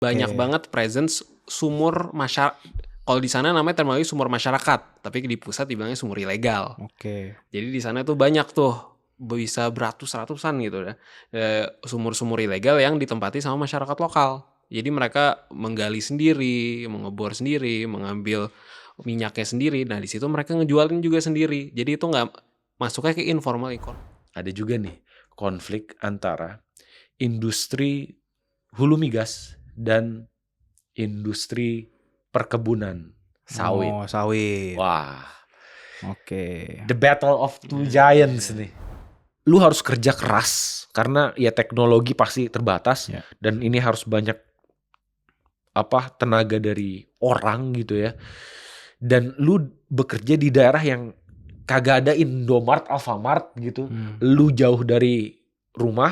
Banyak banget presence sumur masyarakat. Kalau di sana namanya terminologi sumur masyarakat, tapi di pusat dibilangnya sumur ilegal. Jadi di sana tuh banyak tuh, bisa beratus-ratusan gitu ya, sumur-sumur ilegal yang ditempati sama masyarakat lokal. Jadi mereka menggali sendiri, mengebor sendiri, mengambil minyaknya sendiri. Nah di situ mereka ngejualin juga sendiri. Jadi itu nggak masuknya ke informal economy. Ada juga nih konflik antara industri hulu migas dan industri perkebunan sawit. Oh, sawit. Wah, Oke. the battle of two giants nih. Lu harus kerja keras karena ya teknologi pasti terbatas dan ini harus banyak tenaga dari orang gitu ya. Dan lu bekerja di daerah yang kagak ada Indomart, Alfamart gitu. Lu jauh dari rumah,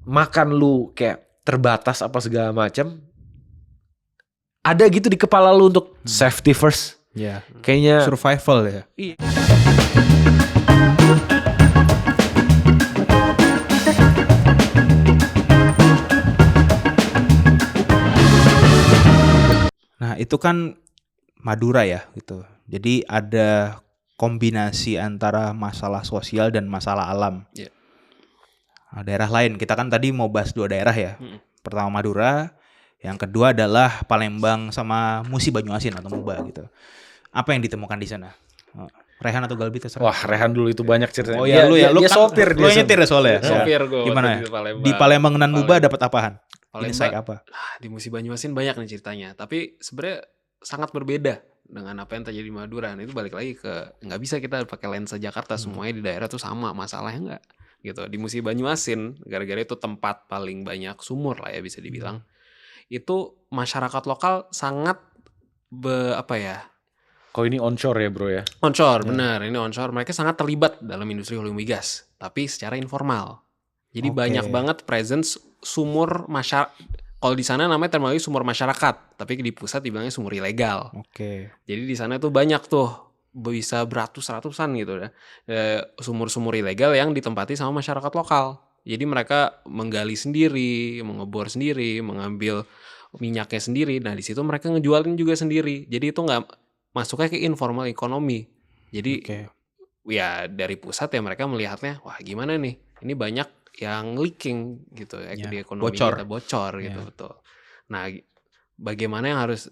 makan lu kayak terbatas apa segala macam. Ada gitu di kepala lu untuk safety first. Ya. Kayaknya survival ya. Iya. Nah, itu kan Madura ya gitu. Jadi ada kombinasi antara masalah sosial dan masalah alam. Yeah. Nah, daerah lain, kita kan tadi mau bahas 2 daerah ya. Pertama Madura, yang kedua adalah Palembang sama Musi Banyuasin atau Muba gitu. Apa yang ditemukan di sana? Rehan atau Galbi terserah. Wah, Rehan dulu itu banyak ceritanya. Oh ya, lu dia kan, sopir lu nyetir ya soalnya. Sopir gue. Gimana? Di Palembang dan Muba dapat apaan? Insight apa? Di Musi Banyuasin banyak nih ceritanya. Tapi sebenarnya sangat berbeda dengan apa yang terjadi di Madura. Nah, itu balik lagi ke nggak bisa kita pakai lensa Jakarta semuanya di daerah tuh sama, masalahnya nggak gitu. Di Musi Banyuasin gara-gara itu tempat paling banyak sumur lah ya bisa dibilang. Itu masyarakat lokal sangat Kok ini onshore ya bro ya? Onshore, benar. Ini onshore. Mereka sangat terlibat dalam industri hulu migas, tapi secara informal. Jadi banyak banget presence sumur masyarakat. Kalau di sana namanya terminologi sumur masyarakat, tapi di pusat dibilangnya sumur ilegal. Jadi di sana tuh banyak tuh, bisa beratus-ratusan gitu ya, sumur-sumur ilegal yang ditempati sama masyarakat lokal. Jadi mereka menggali sendiri, mengebor sendiri, mengambil minyaknya sendiri. Nah di situ mereka ngejualin juga sendiri. Jadi itu nggak masuknya ke informal economy. Jadi ya dari pusat ya mereka melihatnya, wah gimana nih, ini banyak yang leaking gitu ya, di ekonomi kita bocor gitu, betul. Nah bagaimana yang harus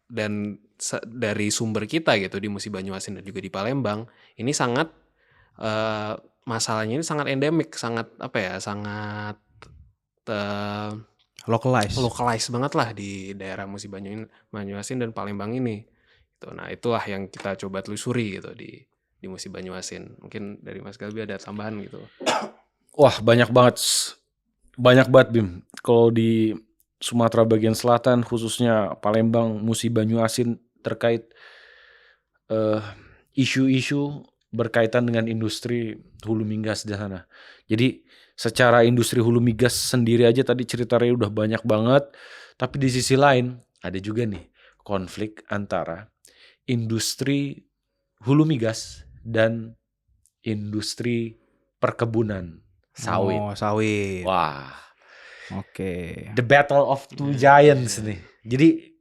dan dari sumber kita gitu di Musi Banyuasin dan juga di Palembang ini sangat masalahnya ini sangat endemik, sangat sangat localized banget lah di daerah Musi Banyuasin dan Palembang ini. Nah itulah yang kita coba telusuri gitu di Musi Banyuasin. Mungkin dari Mas Galbi ada tambahan gitu. Wah banyak banget Bim. Kalau di Sumatera bagian selatan khususnya Palembang, Musi Banyuasin terkait isu-isu berkaitan dengan industri hulu migas di sana. Jadi secara industri hulu migas sendiri aja tadi ceritanya udah banyak banget. Tapi di sisi lain ada juga nih konflik antara industri hulu migas dan industri perkebunan sawit. Oh, sawit. Wah. The battle of two giants nih. Jadi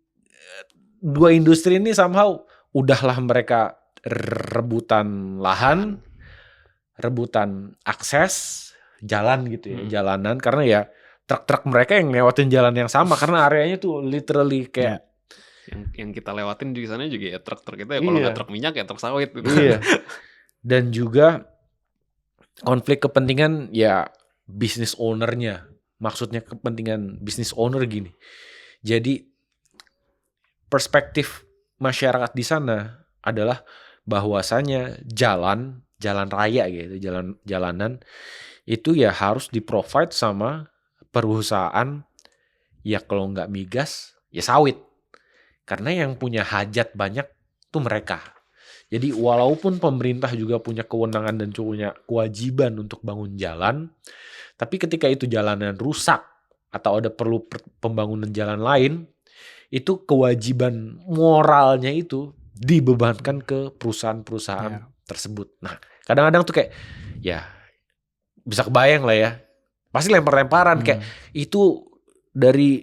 2 industri ini somehow udahlah mereka rebutan lahan, rebutan akses jalan gitu ya, jalanan karena ya truk-truk mereka yang lewatin jalan yang sama karena areanya tuh literally kayak yang kita lewatin di sana juga ya truk-truk itu ya, kalau nggak truk minyak ya truk sawit gitu. Iya. Dan juga konflik kepentingan ya business owner-nya. Maksudnya kepentingan business owner gini. Jadi perspektif masyarakat di sana adalah bahwasanya jalan raya gitu, jalanan itu ya harus di-provide sama perusahaan ya kalau nggak migas ya sawit. Karena yang punya hajat banyak tuh mereka. Jadi walaupun pemerintah juga punya kewenangan dan punya kewajiban untuk bangun jalan, tapi ketika itu jalanan rusak atau ada perlu pembangunan jalan lain, itu kewajiban moralnya itu dibebankan ke perusahaan-perusahaan tersebut. Nah, kadang-kadang tuh kayak ya bisa kebayang lah ya. Pasti lempar-lemparan kayak itu dari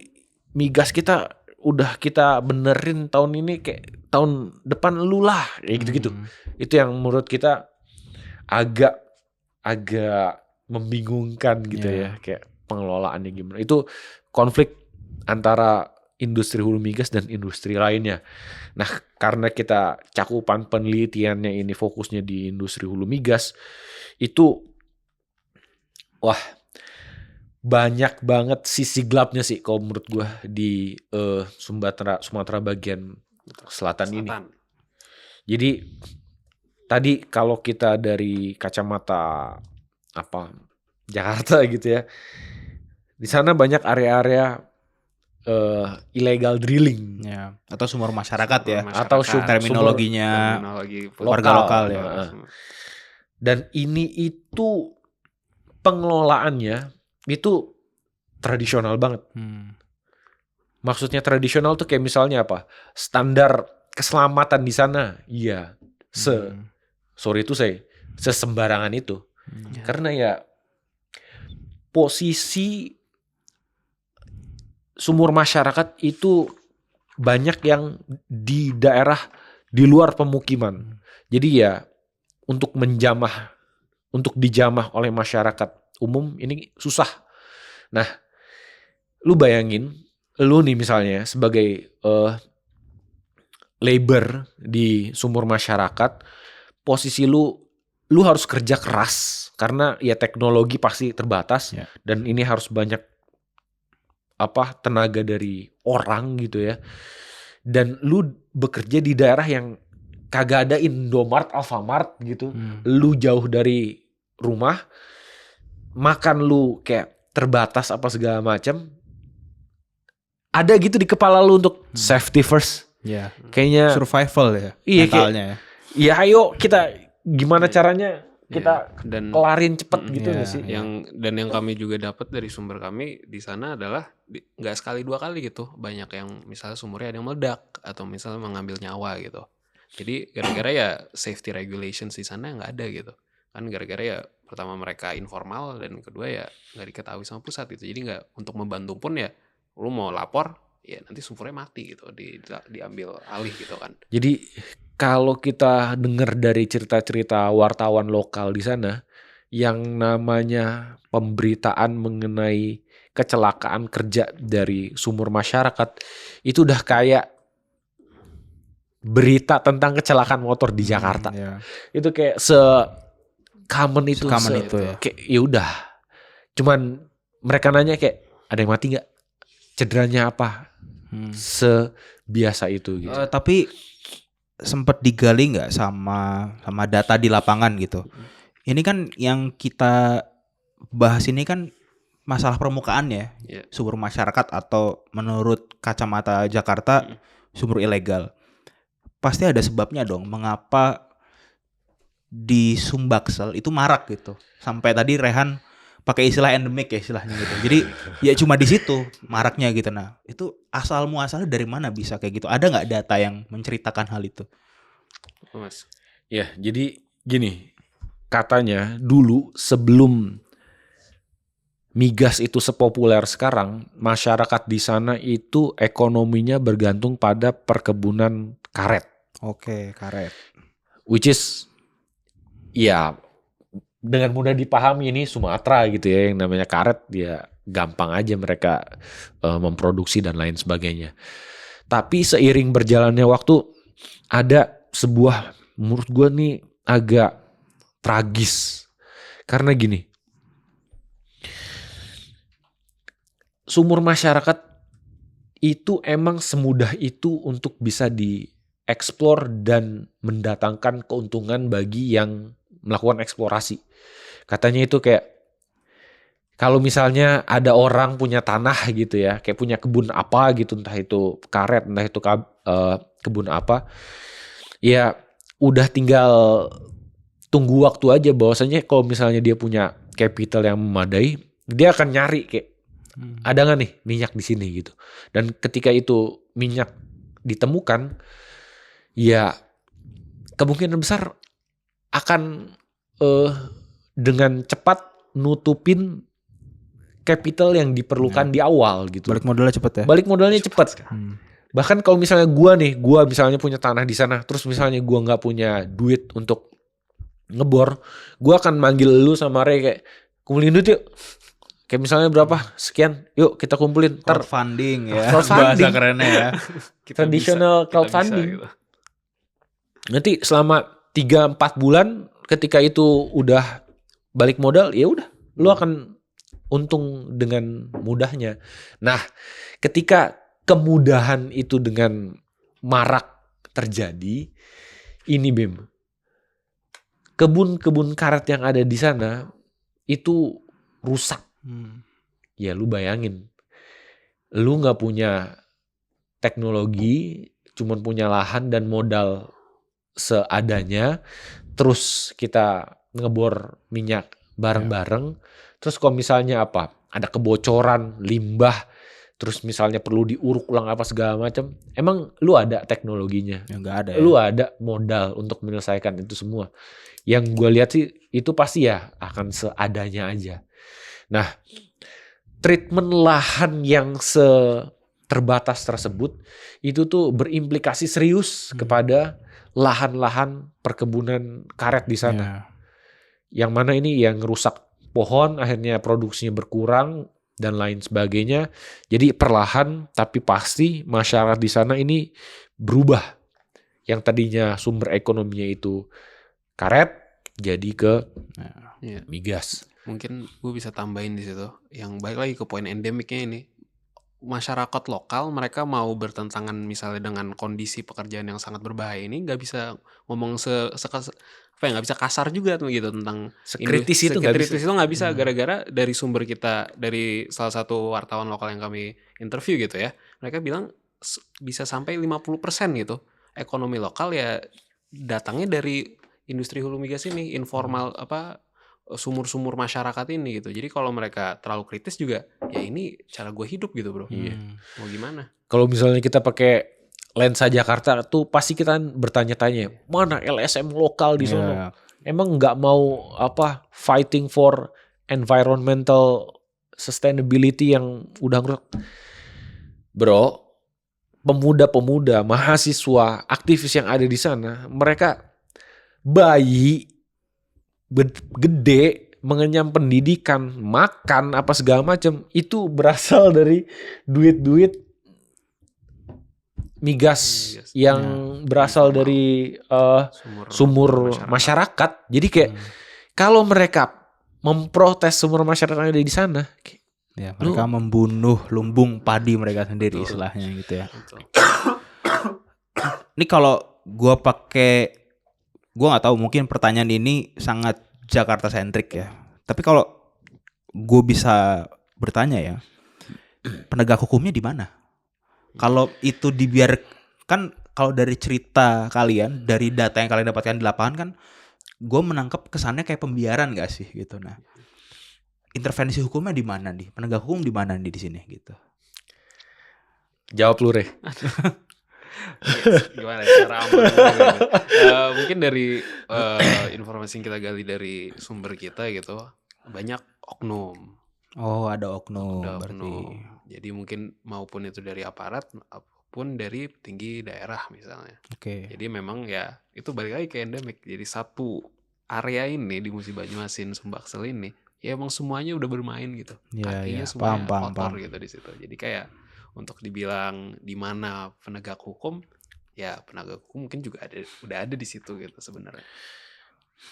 migas kita udah kita benerin tahun ini, kayak tahun depan lu lah, kayak gitu-gitu. Itu yang menurut kita agak membingungkan gitu ya, kayak pengelolaannya gimana. Itu konflik antara industri hulu migas dan industri lainnya. Nah, karena kita cakupan penelitiannya ini fokusnya di industri hulu migas, itu wah banyak banget sisi gelapnya sih kalau menurut gua di Sumatera bagian selatan ini. Jadi tadi kalau kita dari kacamata Jakarta gitu ya, di sana banyak area-area illegal drilling Ya, atau sumur masyarakat ya, atau terminologinya warga lokal ya. Dan ini itu pengelolaannya itu tradisional banget. Maksudnya tradisional tuh kayak misalnya apa? Standar keselamatan di sana, iya, sesembarangan itu. Karena ya posisi sumur masyarakat itu banyak yang di daerah di luar pemukiman. Jadi ya untuk dijamah oleh masyarakat umum ini susah. Nah, lu bayangin, lu nih misalnya sebagai labor di sumur masyarakat, posisi lu harus kerja keras karena ya teknologi pasti terbatas dan ini harus banyak tenaga dari orang gitu ya. Dan lu bekerja di daerah yang kagak ada Indomart, Alfamart gitu. Lu jauh dari rumah, makan lu kayak terbatas apa segala macam. Ada gitu di kepala lu untuk safety first. Ya. Kayaknya survival ya. Iya, mentalnya ya. Ya ayo kita gimana caranya kita dan kelarin cepet gitu nggak sih? Dan yang kami juga dapat dari sumber kami di sana adalah nggak sekali dua kali gitu, banyak yang misalnya sumurnya ada yang meledak atau misalnya mengambil nyawa gitu. Jadi gara-gara ya safety regulations di sana nggak ada gitu kan, gara-gara ya pertama mereka informal dan kedua ya nggak diketahui sama pusat gitu. Jadi nggak, untuk membantu pun ya lu mau lapor ya nanti sumurnya mati gitu, diambil alih gitu kan. Jadi kalau kita dengar dari cerita-cerita wartawan lokal di sana, yang namanya pemberitaan mengenai kecelakaan kerja dari sumur masyarakat, itu udah kayak berita tentang kecelakaan motor di Jakarta. Itu kayak common itu ya. Kayak ya udah. Cuman mereka nanya kayak, ada yang mati nggak? Cederanya apa? Sebiasa itu gitu. Tapi sempat digali nggak sama data di lapangan gitu? Ini kan yang kita bahas ini kan masalah permukaan ya, sumur masyarakat atau menurut kacamata Jakarta sumur ilegal. Pasti ada sebabnya dong mengapa di Sumbaksel itu marak gitu. Sampai tadi Rehan pakai istilah endemik ya istilahnya gitu. Jadi ya cuma di situ maraknya gitu. Nah, itu asalnya dari mana bisa kayak gitu? Ada nggak data yang menceritakan hal itu? Mas. Ya, jadi gini, katanya dulu sebelum migas itu sepopuler sekarang, masyarakat di sana itu ekonominya bergantung pada perkebunan karet. Oke, karet. Which is ya dengan mudah dipahami ini Sumatera gitu ya, yang namanya karet ya gampang aja mereka memproduksi dan lain sebagainya. Tapi seiring berjalannya waktu ada sebuah, menurut gue nih agak tragis. Karena gini, sumur masyarakat itu emang semudah itu untuk bisa dieksplor dan mendatangkan keuntungan bagi yang melakukan eksplorasi. Katanya itu kayak kalau misalnya ada orang punya tanah gitu ya, kayak punya kebun apa gitu, entah itu karet, entah itu kebun apa, ya udah tinggal tunggu waktu aja. Bahwasanya kalau misalnya dia punya capital yang memadai, dia akan nyari kayak ada nggak nih minyak di sini gitu. Dan ketika itu minyak ditemukan, ya kemungkinan besar akan dengan cepat nutupin capital yang diperlukan di awal gitu. Balik modalnya cepet ya. Balik modalnya cepat. Bahkan kalau misalnya gua misalnya punya tanah di sana, terus misalnya gua nggak punya duit untuk ngebor, gua akan manggil lu sama Ray kayak kumpulin duit yuk. Kayak misalnya berapa sekian, yuk kita kumpulin. Ntar Crowdfunding ya. Crowdfunding. Bahasa kerennya ya. Traditional crowdfunding. Gitu. Nanti selama 3-4 bulan ketika itu udah balik modal, ya udah lu akan untung dengan mudahnya. Nah, ketika kemudahan itu dengan marak terjadi, ini Bim, kebun-kebun karet yang ada di sana itu rusak. Ya lu bayangin, lu nggak punya teknologi, cuman punya lahan dan modal seadanya, terus kita ngebor minyak bareng-bareng, terus kalau misalnya apa, ada kebocoran, limbah, terus misalnya perlu diuruk ulang apa segala macam, emang lu ada teknologinya? Ya nggak ada ya. Lu ada modal untuk menyelesaikan itu semua? Yang gue lihat sih itu pasti ya akan seadanya aja. Nah, treatment lahan yang terbatas tersebut itu tuh berimplikasi serius kepada lahan-lahan perkebunan karet di sana. Ya. Yang mana ini yang rusak pohon, akhirnya produksinya berkurang dan lain sebagainya. Jadi perlahan tapi pasti masyarakat di sana ini berubah. Yang tadinya sumber ekonominya itu karet jadi ke migas. Mungkin gue bisa tambahin di situ. Yang balik lagi ke poin endemiknya ini. Masyarakat lokal mereka mau bertentangan misalnya dengan kondisi pekerjaan yang sangat berbahaya ini, nggak bisa ngomong nggak bisa kasar juga tuh gitu tentang Sekritis itu nggak bisa. itu nggak bisa gara-gara dari sumber kita, dari salah satu wartawan lokal yang kami interview gitu ya, mereka bilang bisa sampai 50% gitu ekonomi lokal ya datangnya dari industri hulu migas ini, informal sumur-sumur masyarakat ini gitu. Jadi kalau mereka terlalu kritis juga, ya ini cara gue hidup gitu bro. Iya. Mau gimana? Kalau misalnya kita pakai lensa Jakarta tuh pasti kita bertanya-tanya mana LSM lokal di sana. Emang nggak mau fighting for environmental sustainability yang udah rusak. Bro, pemuda-pemuda, mahasiswa, aktivis yang ada di sana, mereka bayi gede, mengenyam pendidikan, makan apa segala macam itu berasal dari duit-duit migas yang berasal dari sumur masyarakat. Jadi kayak kalau mereka memprotes sumur masyarakat yang ada di sana, ya mereka membunuh lumbung padi mereka sendiri istilahnya gitu ya. Ini kalau gue nggak tahu, mungkin pertanyaan ini sangat Jakarta sentrik ya. Tapi kalau gue bisa bertanya ya, penegak hukumnya di mana? Kalau itu dibiarkan, kalau dari cerita kalian, dari data yang kalian dapatkan di lapangan kan, gue menangkap kesannya kayak pembiaran gak sih gitu. Nah, intervensi hukumnya di mana nih? Penegak hukum di mana nih di sini gitu? Jawab lu, Re. Gimana cara aman mungkin dari informasi yang kita gali dari sumber kita gitu, banyak oknum. Oh, ada oknum berarti. Jadi mungkin maupun itu dari aparat maupun dari tinggi daerah misalnya. Oke. Jadi memang ya itu balik lagi ke endemik. Jadi satu area ini di Musi Banyuasin, Sumbaksel ini ya emang semuanya udah bermain gitu. Kakinya semuanya kotor gitu di situ. Jadi kayak untuk dibilang di mana penegak hukum, ya penegak hukum mungkin juga udah ada di situ gitu sebenarnya.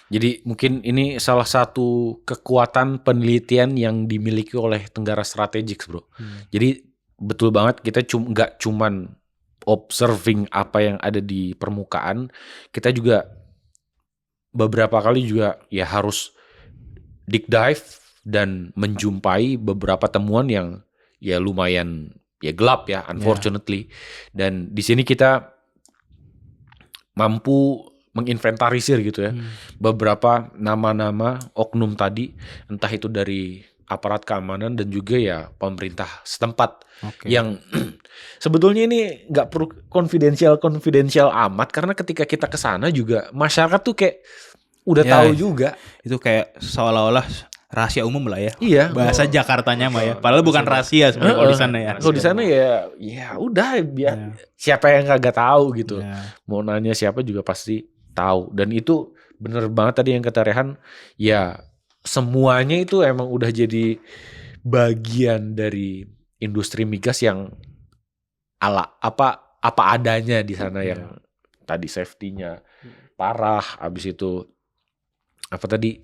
Jadi mungkin ini salah satu kekuatan penelitian yang dimiliki oleh Tenggara Strategics, bro. Jadi betul banget kita nggak cuman observing apa yang ada di permukaan, kita juga beberapa kali juga ya harus deep dive dan menjumpai beberapa temuan yang ya lumayan ya gelap ya, unfortunately. Dan di sini kita mampu menginventarisir gitu ya beberapa nama-nama oknum tadi, entah itu dari aparat keamanan dan juga ya pemerintah setempat yang sebetulnya ini nggak perlu konfidensial amat, karena ketika kita ke sana juga masyarakat tuh kayak udah tahu juga. Itu kayak seolah-olah rahasia umum lah ya. Iya. Bahasa Jakartanya mah ya. Padahal bukan rahasia sebenarnya kalau di sana ya. Kalau di sana ya udah biar Ya. siapa yang kagak tahu gitu. Ya. Mau nanya siapa juga pasti tahu. Dan itu bener banget tadi yang kata Rehan, ya semuanya itu emang udah jadi bagian dari industri migas yang apa adanya di sana, yang tadi safety-nya parah, habis itu apa tadi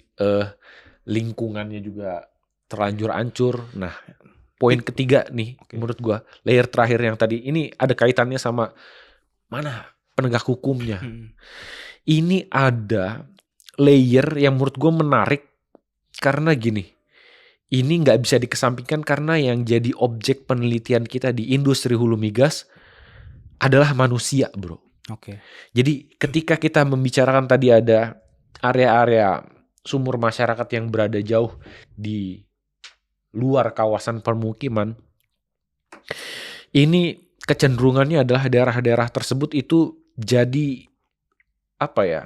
lingkungannya juga terlanjur hancur. Nah, poin ketiga nih menurut gua, layer terakhir yang tadi ini ada kaitannya sama mana penegak hukumnya. Ini ada layer yang menurut gua menarik karena gini, ini nggak bisa dikesampingkan karena yang jadi objek penelitian kita di industri hulu migas adalah manusia, bro. Oke. Jadi ketika kita membicarakan tadi ada area-area sumur masyarakat yang berada jauh di luar kawasan permukiman, ini kecenderungannya adalah daerah-daerah tersebut itu jadi apa ya,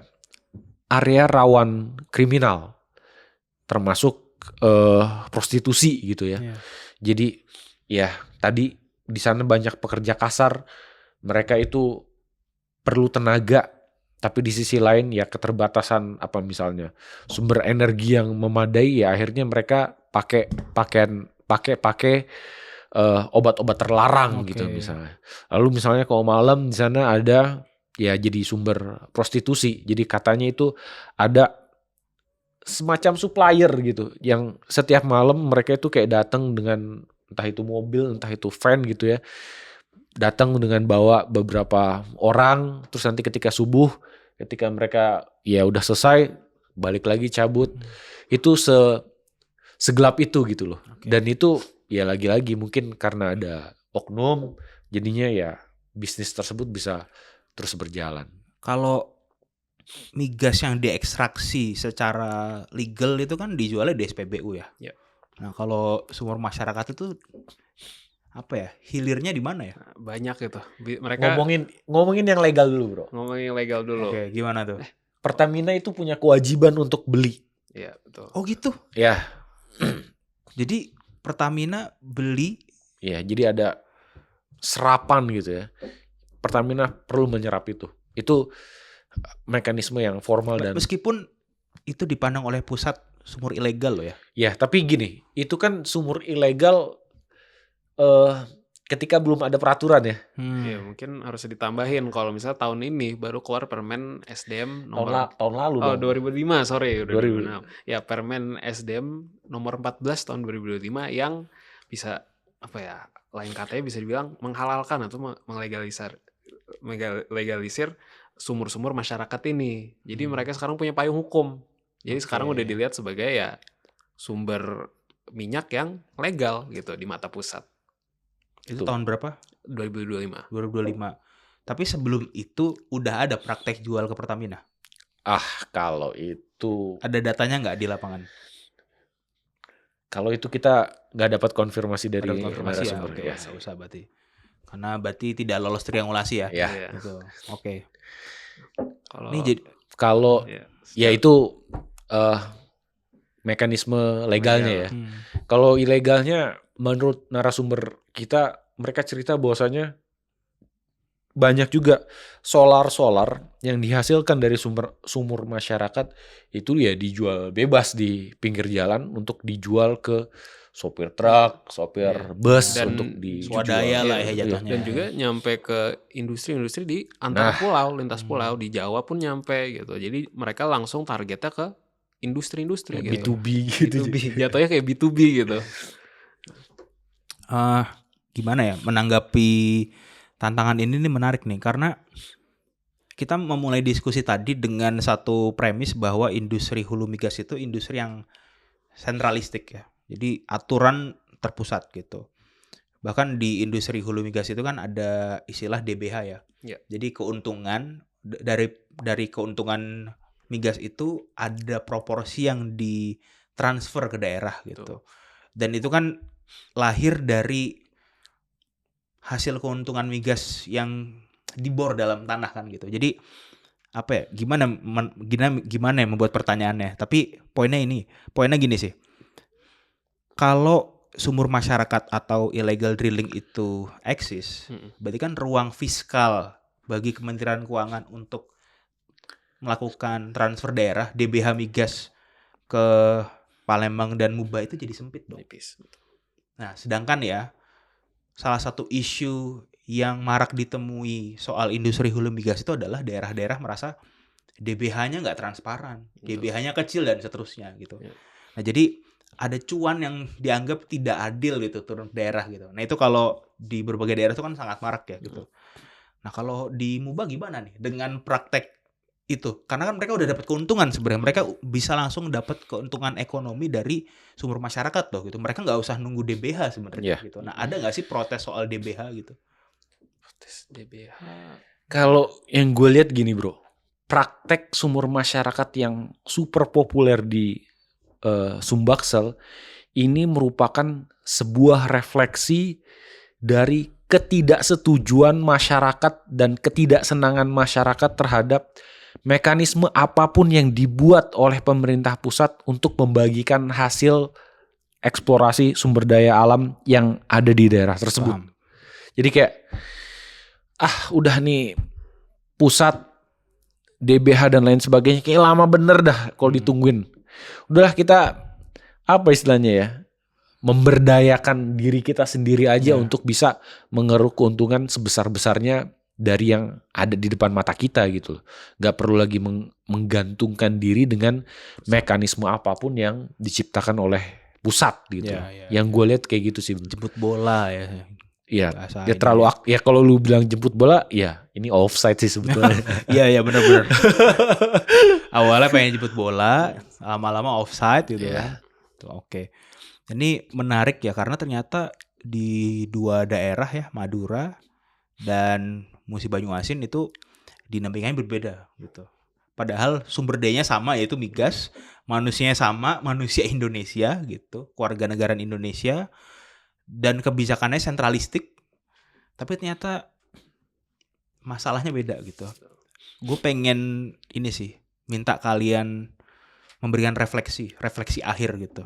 area rawan kriminal, termasuk prostitusi gitu ya. Iya. Jadi ya tadi di sana banyak pekerja kasar, mereka itu perlu tenaga, tapi di sisi lain ya keterbatasan apa misalnya sumber energi yang memadai, ya akhirnya mereka pakai obat-obat terlarang gitu misalnya. Lalu misalnya kalau malam di sana ada ya jadi sumber prostitusi. Jadi katanya itu ada semacam supplier gitu yang setiap malam mereka itu kayak datang dengan entah itu mobil, entah itu van gitu ya. Datang dengan bawa beberapa orang, terus nanti ketika subuh, ketika mereka ya udah selesai, balik lagi cabut. Itu segelap itu gitu loh. Dan itu ya lagi-lagi mungkin karena ada oknum, jadinya ya bisnis tersebut bisa terus berjalan. Kalau migas yang diekstraksi secara legal itu kan dijualnya di SPBU ya. Ya. Nah, kalau sumur masyarakat itu apa ya? Hilirnya di mana ya? Banyak gitu. Mereka Ngomongin yang legal dulu, bro. ngomongin legal dulu. Oke, gimana tuh? Pertamina itu punya kewajiban untuk beli. Iya, betul. Oh gitu. Ya, Jadi Pertamina beli. ya jadi ada serapan gitu ya. Pertamina perlu menyerap itu. Itu mekanisme yang formal dan Meskipun itu dipandang oleh pusat sumur ilegal loh ya. ya, tapi gini, itu kan sumur ilegal ketika belum ada peraturan ya. Ya, mungkin harus ditambahin kalau misalnya tahun ini baru keluar Permen SDM nomor Tahun lalu Oh, dong. 2005, sorry, 2006. 2006. Ya, Permen SDM nomor 14 tahun 2025 yang bisa apa ya? Lain katanya bisa dibilang menghalalkan atau legalisir sumur-sumur masyarakat ini. Jadi mereka sekarang punya payung hukum. Jadi sekarang udah dilihat sebagai ya sumber minyak yang legal gitu di mata pusat. Itu tahun berapa? 2025. 2025. Tapi sebelum itu udah ada praktek jual ke Pertamina. Kalau itu Ada datanya nggak di lapangan? Kalau itu kita nggak dapat konfirmasi dari Ada konfirmasi ya? narasumber Oke, ya. nggak usah berarti. Karena berarti tidak lolos triangulasi ya. Ya. Iya. Gitu. Oke. Kalau Ini jadi Kalau ya, ya itu mekanisme legalnya ya. Kalau ilegalnya menurut narasumber kita, mereka cerita bahwasanya banyak juga solar yang dihasilkan dari sumur masyarakat itu ya dijual bebas di pinggir jalan untuk dijual ke sopir truk, sopir bus Dan untuk dijual. swadaya lah ya Iya. jatuhnya. dan juga nyampe ke industri-industri di antar pulau, lintas pulau, di Jawa pun nyampe gitu. Jadi mereka langsung targetnya ke industri-industri gitu. B2B gitu. Jatuhnya kayak B2B gitu. Gimana ya menanggapi tantangan ini nih menarik nih karena kita memulai diskusi tadi dengan satu premis bahwa industri hulu migas itu industri yang sentralistik ya. Jadi aturan terpusat gitu. Bahkan di industri hulu migas itu kan ada istilah DBH ya. Ya. Jadi keuntungan dari keuntungan migas itu ada proporsi yang ditransfer ke daerah gitu. Dan itu kan lahir dari hasil keuntungan migas yang dibor dalam tanah kan gitu. Jadi apa ya? Gimana ya membuat pertanyaannya? Tapi poinnya gini sih. kalau sumur masyarakat atau illegal drilling itu eksis, Mm-mm. berarti kan ruang fiskal bagi Kementerian Keuangan untuk melakukan transfer daerah DBH migas ke Palembang dan Muba itu jadi sempit dong. Nipis. Nah, sedangkan ya salah satu isu yang marak ditemui soal industri hulu migas itu adalah daerah-daerah merasa DBH-nya nggak transparan, Betul. DBH-nya kecil dan seterusnya gitu. Ya. Nah, jadi ada cuan yang dianggap tidak adil gitu turun ke daerah gitu. Nah, itu kalau di berbagai daerah itu kan sangat marak ya gitu. Nah, kalau di Muba gimana nih dengan praktek itu? Karena kan mereka udah dapat keuntungan sebenarnya. Mereka bisa langsung dapat keuntungan ekonomi dari sumber masyarakat loh gitu. Mereka nggak usah nunggu DBH sebenarnya Iya. gitu. Nah, ada nggak sih protes soal DBH gitu? Protes DBH. Kalau yang gue lihat gini bro, praktek sumur masyarakat yang super populer di Sumbaksel ini merupakan sebuah refleksi dari ketidaksetujuan masyarakat dan ketidaksenangan masyarakat terhadap mekanisme apapun yang dibuat oleh pemerintah pusat untuk membagikan hasil eksplorasi sumber daya alam yang ada di daerah tersebut. Paham. Jadi kayak udah nih pusat DBH dan lain sebagainya kayak lama bener dah kalau ditungguin. Udahlah kita apa istilahnya ya, memberdayakan diri kita sendiri aja untuk bisa mengeruk keuntungan sebesar-besarnya dari yang ada di depan mata kita gitu loh. Gak perlu lagi menggantungkan diri dengan mekanisme apapun yang diciptakan oleh pusat gitu. Yang gue lihat kayak gitu sih. Jemput bola ya. Iya, Bahasa ya ini terlalu ya kalau lu bilang jemput bola, ya ini offside sih sebetulnya. Iya benar-benar. Awalnya pengen jemput bola, lama-lama offside gitu ya. Tuh, oke. Ini menarik ya karena ternyata di dua daerah ya, Madura dan Musi Banyuasin itu dinamikanya berbeda gitu. Padahal sumber dayanya sama yaitu migas, manusianya sama, manusia Indonesia gitu, keluarga negaraan Indonesia dan kebijakannya sentralistik. Tapi ternyata masalahnya beda gitu. Gue pengen ini sih, minta kalian memberikan refleksi akhir gitu.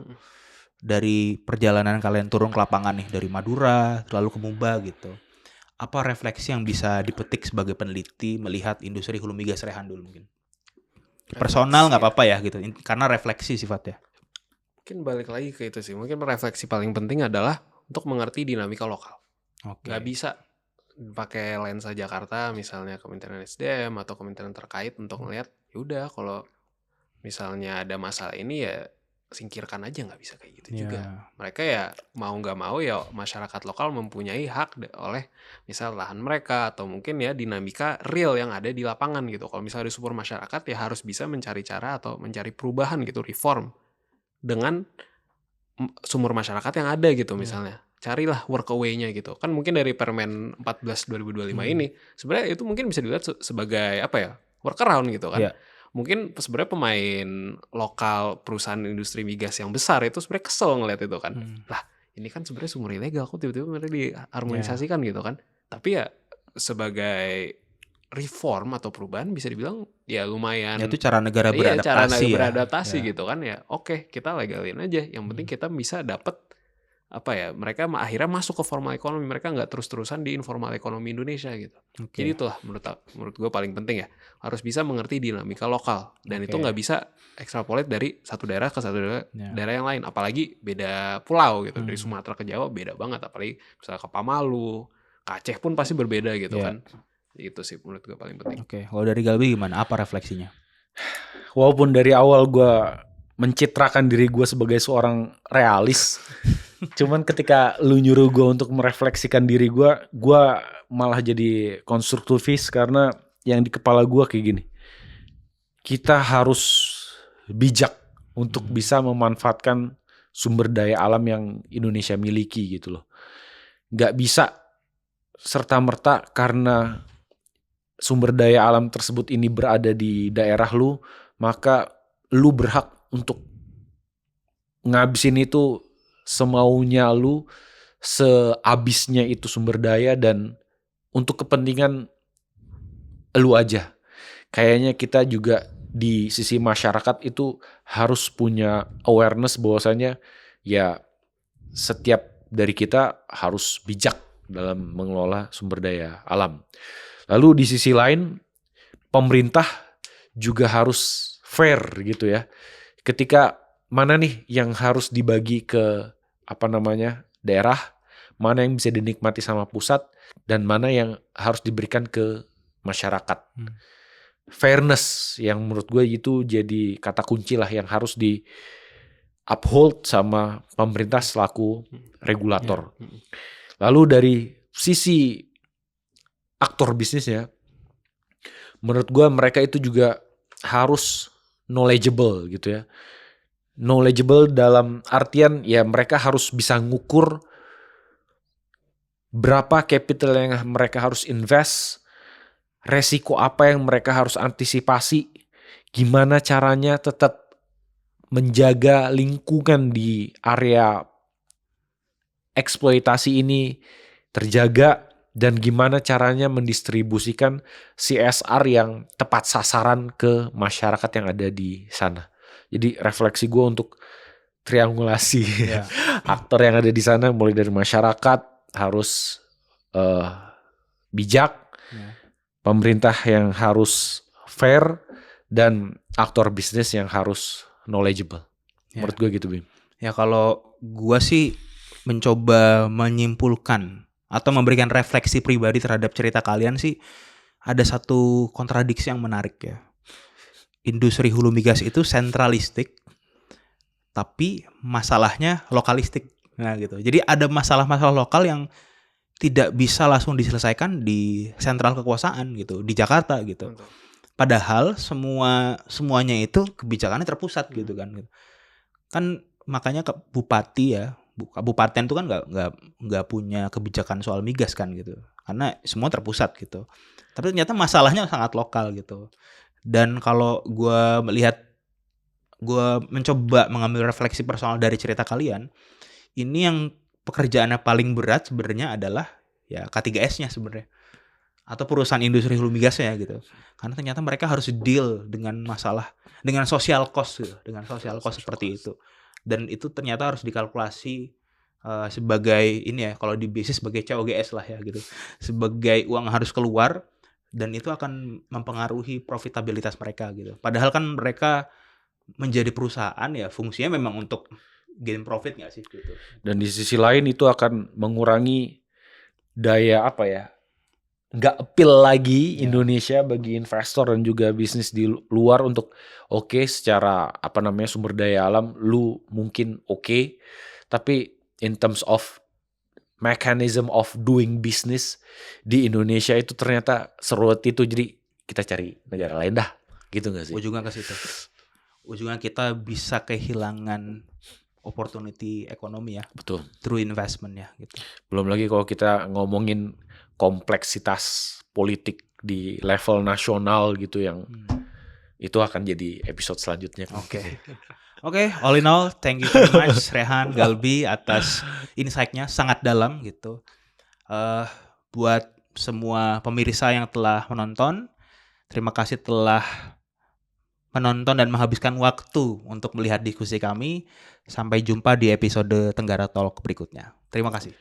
Dari perjalanan kalian turun ke lapangan nih, dari Madura lalu ke Muba gitu. Apa refleksi yang bisa dipetik sebagai peneliti melihat industri hulu migas Rehandul mungkin? Personal nggak apa-apa ya gitu, karena refleksi sifatnya. Mungkin balik lagi ke itu sih. Mungkin refleksi paling penting adalah untuk mengerti dinamika lokal. Oke. Nggak bisa pakai lensa Jakarta misalnya Kementerian SDM atau kementerian terkait untuk ngelihat yaudah kalau misalnya ada masalah ini ya singkirkan aja, nggak bisa kayak gitu juga. Mereka ya mau nggak mau ya masyarakat lokal mempunyai hak oleh misal lahan mereka atau mungkin ya dinamika real yang ada di lapangan gitu. Kalau misalnya ada sumber masyarakat ya harus bisa mencari cara atau mencari perubahan gitu, reform dengan sumber masyarakat yang ada gitu misalnya. Carilah workaway-nya gitu. Kan mungkin dari Permen 14 2025 ini sebenarnya itu mungkin bisa dilihat sebagai apa ya? Workaround gitu kan. Mungkin sebenarnya pemain lokal perusahaan industri migas yang besar itu sebenarnya kesel ngeliat itu kan. Lah, ini kan sebenarnya sumber ilegal kok tiba-tiba mereka diharmonisasikan gitu kan. Tapi ya sebagai reform atau perubahan bisa dibilang ya lumayan. Ya itu cara negara beradaptasi cara negara beradaptasi gitu kan ya. Oke, kita legalin aja. Yang penting kita bisa dapat apa ya, mereka akhirnya masuk ke formal ekonomi, mereka nggak terus-terusan di informal ekonomi Indonesia gitu. Jadi itulah menurut gue paling penting ya, harus bisa mengerti dinamika lokal dan itu nggak bisa ekstrapolat dari satu daerah ke satu daerah yang lain, apalagi beda pulau gitu, dari Sumatera ke Jawa beda banget, apalagi misalnya ke Pamalu, ke Aceh pun pasti berbeda gitu kan. Itu sih menurut gue paling penting. Oke, kalau dari Galbi gimana? Apa refleksinya? Walaupun dari awal gue mencitrakan diri gue sebagai seorang realis, cuman ketika lu nyuruh gue untuk merefleksikan diri gue malah jadi konstruktivis karena yang di kepala gue kayak gini. Kita harus bijak untuk bisa memanfaatkan sumber daya alam yang Indonesia miliki gitu loh. Gak bisa serta-merta karena sumber daya alam tersebut ini berada di daerah lu, maka lu berhak untuk ngabisin itu semaunya lu, seabisnya itu sumber daya dan untuk kepentingan lu aja. Kayaknya kita juga di sisi masyarakat itu harus punya awareness bahwasanya ya setiap dari kita harus bijak dalam mengelola sumber daya alam. Lalu di sisi lain, pemerintah juga harus fair gitu ya. Ketika mana nih yang harus dibagi ke daerah, mana yang bisa dinikmati sama pusat, dan mana yang harus diberikan ke masyarakat. Fairness yang menurut gue itu jadi kata kunci lah yang harus di uphold sama pemerintah selaku regulator. Lalu dari sisi aktor bisnisnya, menurut gue mereka itu juga harus knowledgeable gitu ya. Knowledgeable dalam artian ya mereka harus bisa ngukur berapa capital yang mereka harus invest, resiko apa yang mereka harus antisipasi, gimana caranya tetap menjaga lingkungan di area eksploitasi ini terjaga, dan gimana caranya mendistribusikan CSR yang tepat sasaran ke masyarakat yang ada di sana. Jadi refleksi gue untuk triangulasi aktor yang ada di sana, mulai dari masyarakat harus bijak, pemerintah yang harus fair, dan aktor bisnis yang harus knowledgeable. Menurut gue gitu, Bim. Ya kalau gue sih mencoba menyimpulkan atau memberikan refleksi pribadi terhadap cerita kalian sih, ada satu kontradiksi yang menarik ya. Industri hulu migas itu sentralistik, tapi masalahnya lokalistik. Nah gitu. Jadi ada masalah-masalah lokal yang tidak bisa langsung diselesaikan di sentral kekuasaan gitu, di Jakarta gitu. Padahal semuanya itu kebijakannya terpusat gitu kan. Kan makanya ke bupati ya, kabupaten itu kan nggak punya kebijakan soal migas kan gitu, karena semua terpusat gitu. Tapi ternyata masalahnya sangat lokal gitu. Dan kalau gue mencoba mengambil refleksi personal dari cerita kalian, ini yang pekerjaannya paling berat sebenarnya adalah ya K3S-nya sebenarnya, atau perusahaan industri hulu migasnya gitu. Karena ternyata mereka harus deal dengan masalah, dengan social cost gitu, dengan social cost seperti itu. Dan itu ternyata harus dikalkulasi sebagai ini ya, kalau di bisnis sebagai COGS lah ya gitu. Sebagai uang harus keluar, dan itu akan mempengaruhi profitabilitas mereka gitu. Padahal kan mereka menjadi perusahaan ya fungsinya memang untuk gain profit nggak sih gitu. Dan di sisi lain itu akan mengurangi daya nggak appeal lagi Indonesia bagi investor dan juga bisnis di luar untuk secara sumber daya alam lu mungkin tapi in terms of mechanism of doing business di Indonesia itu ternyata seruat itu, jadi kita cari negara lain dah gitu nggak sih? Ujungnya ke situ. Ujungnya kita bisa kehilangan opportunity ekonomi ya. Betul. Through investment ya gitu. Belum lagi kalau kita ngomongin kompleksitas politik di level nasional gitu yang itu akan jadi episode selanjutnya. Oke, all in all, thank you very much Rehan, Galbi atas insight-nya sangat dalam gitu. Buat semua pemirsa yang telah menonton, terima kasih telah menonton dan menghabiskan waktu untuk melihat diskusi kami. Sampai jumpa di episode Tenggara Talk berikutnya. Terima kasih.